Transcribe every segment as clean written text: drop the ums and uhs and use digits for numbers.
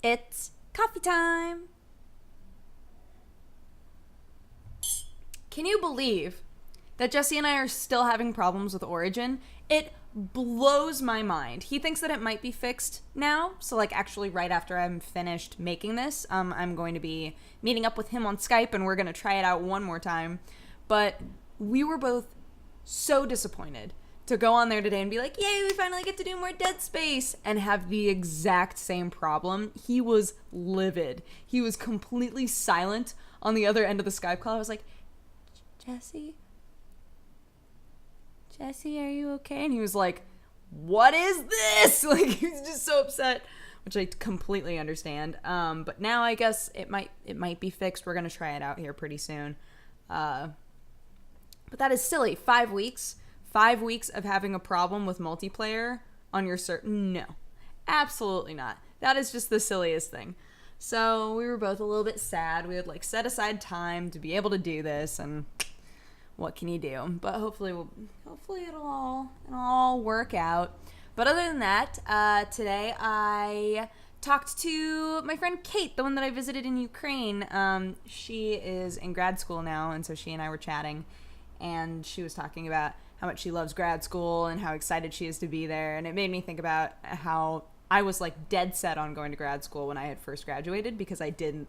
It's coffee time. Can you believe that Jesse and I are still having problems with Origin? It blows my mind. He thinks that it might be fixed now. So, like, actually, right after I'm finished making this, I'm going to be meeting up with him on Skype and we're going to try it out one more time. But we were both so disappointed to go on there today and be like, yay, we finally get to do more Dead Space, and have the exact same problem. He was livid. He was completely silent on the other end of the Skype call. I was like, Jesse, are you okay? And he was like, what is this? Like, he was just so upset, which I completely understand. But now I guess it might be fixed. We're going to try it out here pretty soon. But that is silly. 5 weeks. 5 weeks of having a problem with multiplayer on your no, absolutely not. That is just the silliest thing. So we were both a little bit sad. We had like set aside time to be able to do this, and what can you do? But hopefully it'll all work out. But other than that, today I talked to my friend Kate, the one that I visited in Ukraine. She is in grad school now, and so she and I were chatting, and she was talking about how much she loves grad school and how excited she is to be there. And it made me think about how I was like dead set on going to grad school when I had first graduated, because I didn't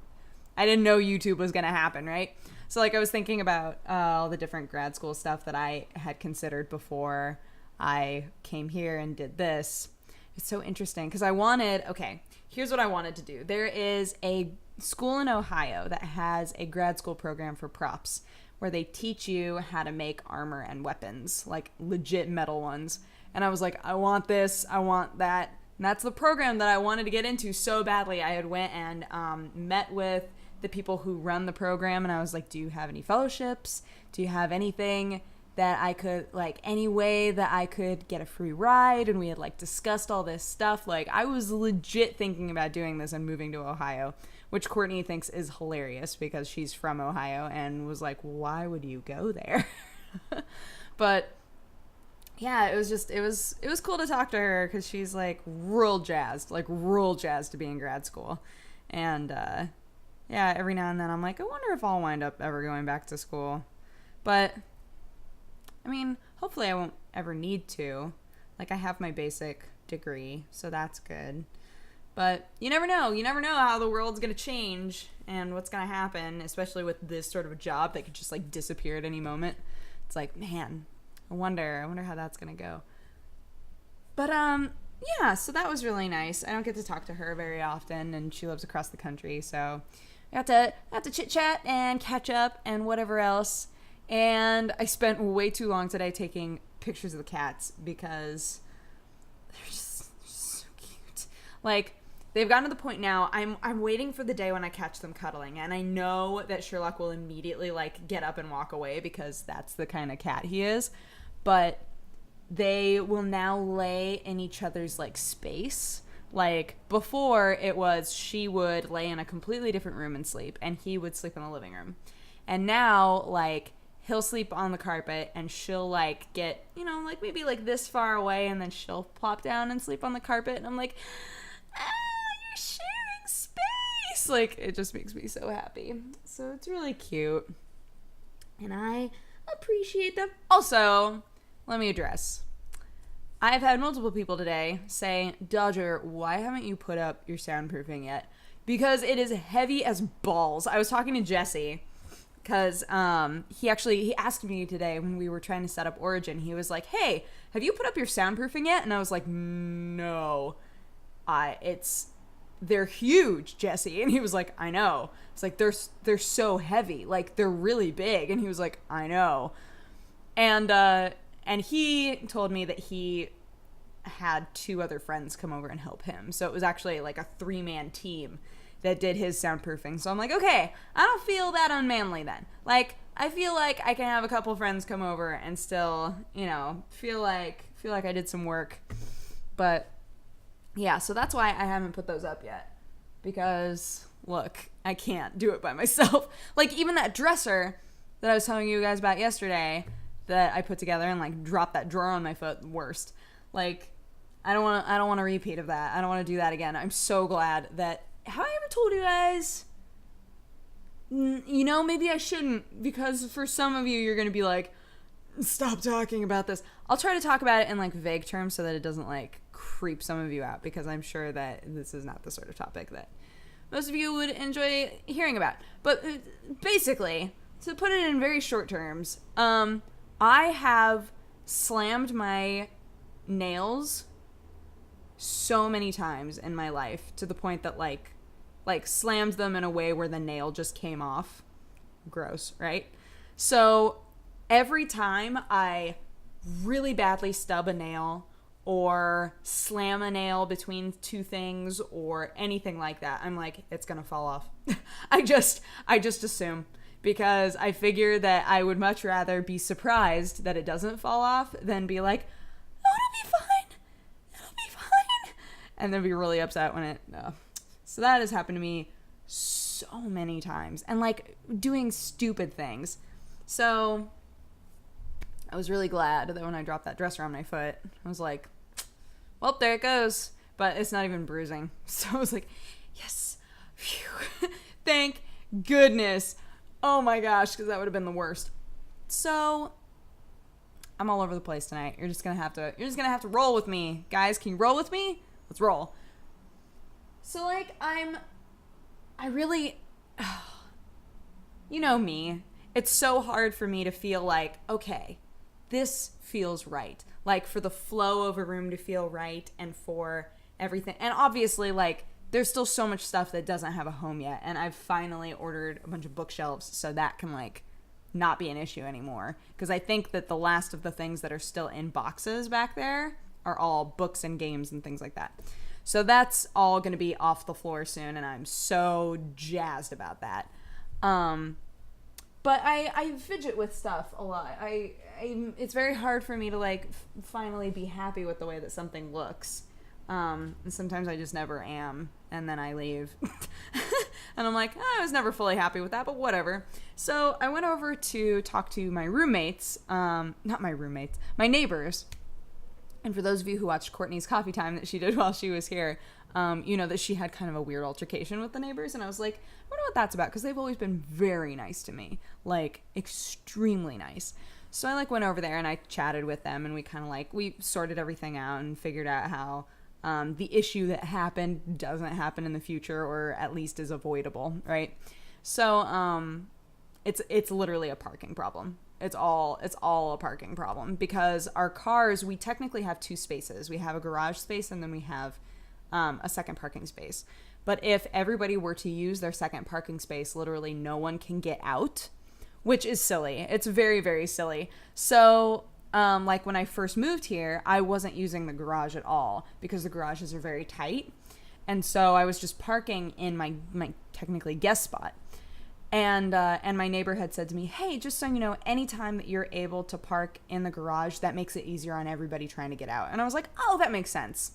know YouTube was going to happen, right? So like I was thinking about all the different grad school stuff that I had considered before I came here and did this. It's so interesting because here's what I wanted to do. There is a school in Ohio that has a grad school program for props where they teach you how to make armor and weapons, like legit metal ones. And I was like, I want this, I want that. And that's the program that I wanted to get into so badly. I had went and met with the people who run the program, and I was like, do you have any fellowships? Do you have anything that I could, like, any way that I could get a free ride? And we had like discussed all this stuff. Like, I was legit thinking about doing this and moving to Ohio, which Courtney thinks is hilarious because she's from Ohio and was like, why would you go there? But yeah, it was cool to talk to her because she's like real jazzed to be in grad school. And yeah, every now and then I'm like, I wonder if I'll wind up ever going back to school. But I mean, hopefully I won't ever need to. Like, I have my basic degree, so that's good. But you never know. You never know how the world's going to change and what's going to happen, especially with this sort of a job that could just like disappear at any moment. It's like, man, I wonder how that's going to go. But yeah, so that was really nice. I don't get to talk to her very often, and she lives across the country, so I got to chit chat and catch up and whatever else. And I spent way too long today taking pictures of the cats because they're just so cute. Like, they've gotten to the point now, I'm waiting for the day when I catch them cuddling, and I know that Sherlock will immediately like get up and walk away because that's the kind of cat he is. But they will now lay in each other's like space. Like, before it was she would lay in a completely different room and sleep, and he would sleep in the living room. And now, like, he'll sleep on the carpet and she'll like get, like maybe like this far away, and then she'll plop down and sleep on the carpet, and I'm like, you're sharing space. Like, it just makes me so happy. So it's really cute, and I appreciate them. Also, let me address, I've had multiple people today say, Dodger, why haven't you put up your soundproofing yet? Because it is heavy as balls. I was talking to Jesse because he asked me today when we were trying to set up Origin. He was like, hey, have you put up your soundproofing yet? And I was like, no, they're huge, Jesse. And he was like, I know. It's like, they're so heavy. Like, they're really big. And he was like, I know. And he told me that he had 2 other friends come over and help him. So it was actually like a 3-man team that did his soundproofing. So I'm like, okay, I don't feel that unmanly then. Like, I feel like I can have a couple friends come over and still, feel like I did some work. But yeah, so that's why I haven't put those up yet. Because, look, I can't do it by myself. Like, even that dresser that I was telling you guys about yesterday that I put together and like dropped that drawer on my foot, worst. Like, I don't want a repeat of that. I don't want to do that again. I'm so glad that have I ever told you guys? You know, maybe I shouldn't, because for some of you, you're going to be like, stop talking about this. I'll try to talk about it in like vague terms so that it doesn't like creep some of you out, because I'm sure that this is not the sort of topic that most of you would enjoy hearing about. But basically, to put it in very short terms, I have slammed my nails so many times in my life to the point that like slammed them in a way where the nail just came off. Gross, right? So every time I really badly stub a nail or slam a nail between two things or anything like that, I'm like, it's gonna fall off. I just assume, because I figure that I would much rather be surprised that it doesn't fall off than be like, oh, it'll be fine. It'll be fine. And then be really upset when it, no. So that has happened to me so many times, and like doing stupid things. So I was really glad that when I dropped that dress around my foot, I was like, well, there it goes. But it's not even bruising. So I was like, yes, phew. Thank goodness. Oh my gosh, because that would have been the worst. So I'm all over the place tonight. You're just gonna have to roll with me. Guys, can you roll with me? Let's roll. So like I really, you know me. It's so hard for me to feel like, okay, this feels right. Like for the flow of a room to feel right, and for everything. And obviously like there's still so much stuff that doesn't have a home yet. And I've finally ordered a bunch of bookshelves so that can like not be an issue anymore. Because I think that the last of the things that are still in boxes back there are all books and games and things like that. So that's all going to be off the floor soon, and I'm so jazzed about that. But I fidget with stuff a lot. It's very hard for me to like finally be happy with the way that something looks. And sometimes I just never am, and then I leave. And I'm like, I was never fully happy with that, but whatever. So I went over to talk to my roommates, not my roommates, my neighbors. And for those of you who watched Courtney's coffee time that she did while she was here, you know that she had kind of a weird altercation with the neighbors. And I was like, I wonder what that's about, because they've always been very nice to me, like extremely nice. So I like went over there and I chatted with them, and we kind of like, we sorted everything out and figured out how the issue that happened doesn't happen in the future, or at least is avoidable, right? So it's literally a parking problem. It's all a parking problem, because our cars, we technically have two spaces. We have a garage space, and then we have a second parking space. But if everybody were to use their second parking space, literally no one can get out, which is silly. It's very, very silly. So like when I first moved here, I wasn't using the garage at all, because the garages are very tight. And so I was just parking in my technically guest spot. And my neighbor had said to me, hey, just so you know, anytime that you're able to park in the garage, that makes it easier on everybody trying to get out. And I was like, oh, that makes sense.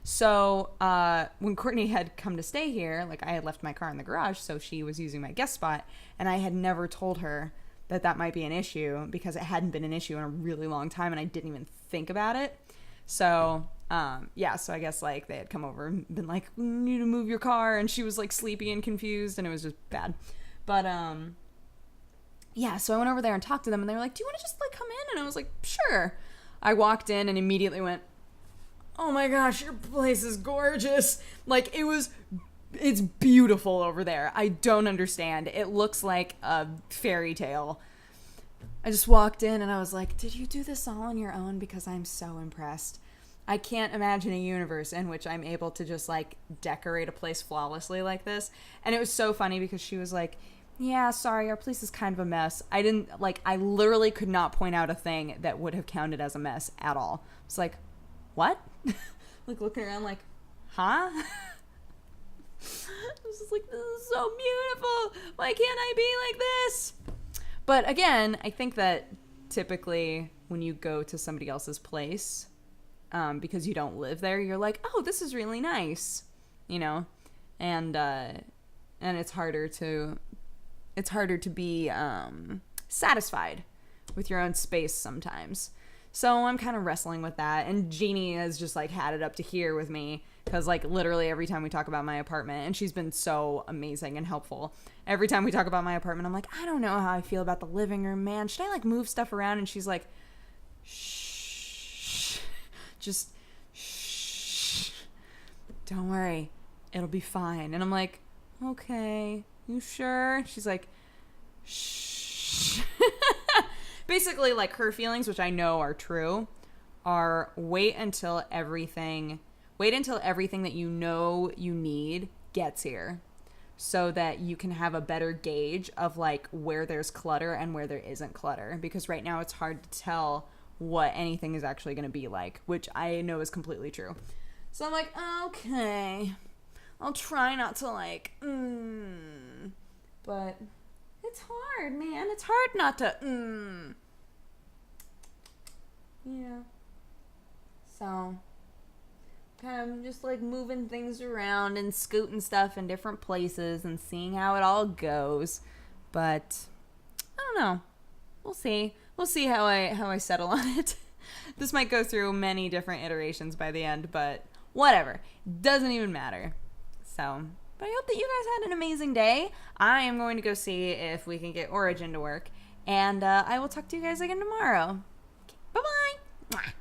So when Courtney had come to stay here, like I had left my car in the garage, so she was using my guest spot, and I had never told her that might be an issue, because it hadn't been an issue in a really long time, and I didn't even think about it. So yeah, so I guess like they had come over and been like, we need to move your car, and she was like sleepy and confused, and it was just bad. But yeah, so I went over there and talked to them, and they were like, do you want to just like come in? And I was like, sure. I walked in and immediately went, oh my gosh, your place is gorgeous. Like it's beautiful over there. I don't understand. It looks like a fairy tale. I just walked in and I was like, did you do this all on your own? Because I'm so impressed. I can't imagine a universe in which I'm able to just like decorate a place flawlessly like this. And it was so funny because she was like, yeah, sorry, our place is kind of a mess. I literally could not point out a thing that would have counted as a mess at all. It's like, what? Like looking around like, huh? I was just like, this is so beautiful. Why can't I be like this? But again, I think that typically when you go to somebody else's place, because you don't live there, you're like, oh, this is really nice, you know? And it's harder to be satisfied with your own space sometimes. So I'm kind of wrestling with that. And Jeannie has just like had it up to here with me because like literally every time we talk about my apartment, and she's been so amazing and helpful, every time we talk about my apartment, I'm like, I don't know how I feel about the living room, man. Should I like move stuff around? And she's like, shh, just shh, don't worry, it'll be fine. And I'm like, okay, you sure? She's like, shh. Basically, like, her feelings, which I know are true, are wait until everything that you know you need gets here, so that you can have a better gauge of like where there's clutter and where there isn't clutter, because right now it's hard to tell what anything is actually going to be like, which I know is completely true. So I'm like, okay, I'll try not to like but it's hard, man. It's hard not to yeah. So kind of just like moving things around and scooting stuff in different places and seeing how it all goes. But I don't know. We'll see. We'll see how I settle on it. This might go through many different iterations by the end, but whatever. Doesn't even matter. So, but I hope that you guys had an amazing day. I am going to go see if we can get Origin to work, and I will talk to you guys again tomorrow. Okay, bye-bye. Mwah.